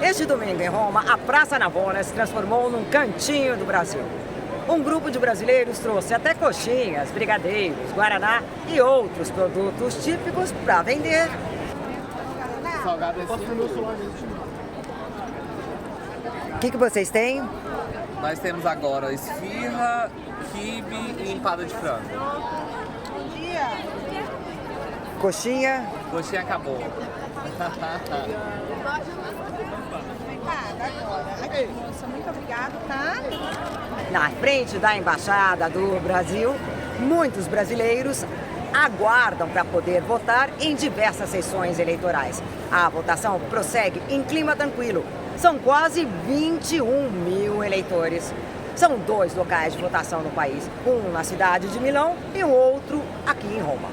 Este domingo em Roma, a Praça Navona se transformou num cantinho do Brasil. Um grupo de brasileiros trouxe até coxinhas, brigadeiros, guaraná e outros produtos típicos para vender. O que vocês têm? Nós temos agora esfirra, quibe e empada de frango. Coxinha. Coxinha acabou. Moça, muito obrigada, tá? Na frente da Embaixada do Brasil, muitos brasileiros aguardam para poder votar em diversas sessões eleitorais. A votação prossegue em clima tranquilo. São quase 21 mil eleitores. São 2 locais de votação no país, um na cidade de Milão e o outro aqui em Roma.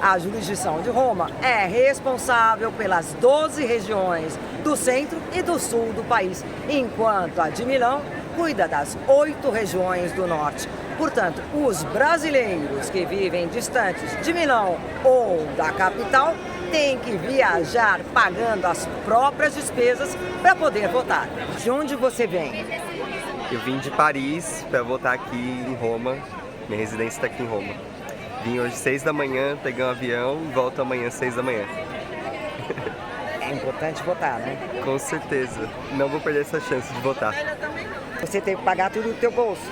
A jurisdição de Roma é responsável pelas 12 regiões do centro e do sul do país, enquanto a de Milão cuida das 8 regiões do norte. Portanto, os brasileiros que vivem distantes de Milão ou da capital têm que viajar pagando as próprias despesas para poder votar. De onde você vem? Eu vim de Paris para votar aqui em Roma. Minha residência está aqui em Roma. Vim hoje 6 da manhã, peguei um avião e volto amanhã 6 da manhã. É importante votar, né? Com certeza. Não vou perder essa chance de votar. Você tem que pagar tudo do teu bolso.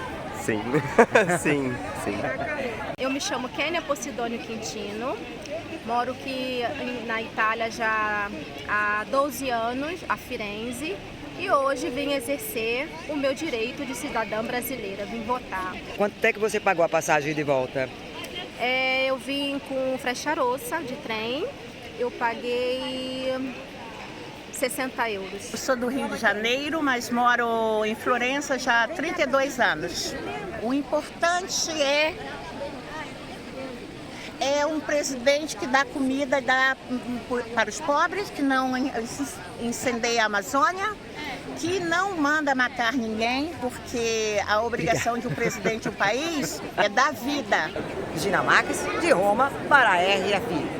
Sim. Sim. Eu me chamo Kênia Posidônio Quintino, moro aqui na Itália já há 12 anos, a Firenze, e hoje vim exercer o meu direito de cidadã brasileira, vim votar. Quanto é que você pagou a passagem de volta? Eu vim com Frecciarossa de trem, eu paguei 60 euros. Eu sou do Rio de Janeiro, mas moro em Florença já há 32 anos. O importante é um presidente que dá comida para os pobres, que não incendeia a Amazônia, que não manda matar ninguém, porque a obrigação de um presidente do país é dar vida. Gina Marques, de Roma, para a RFI.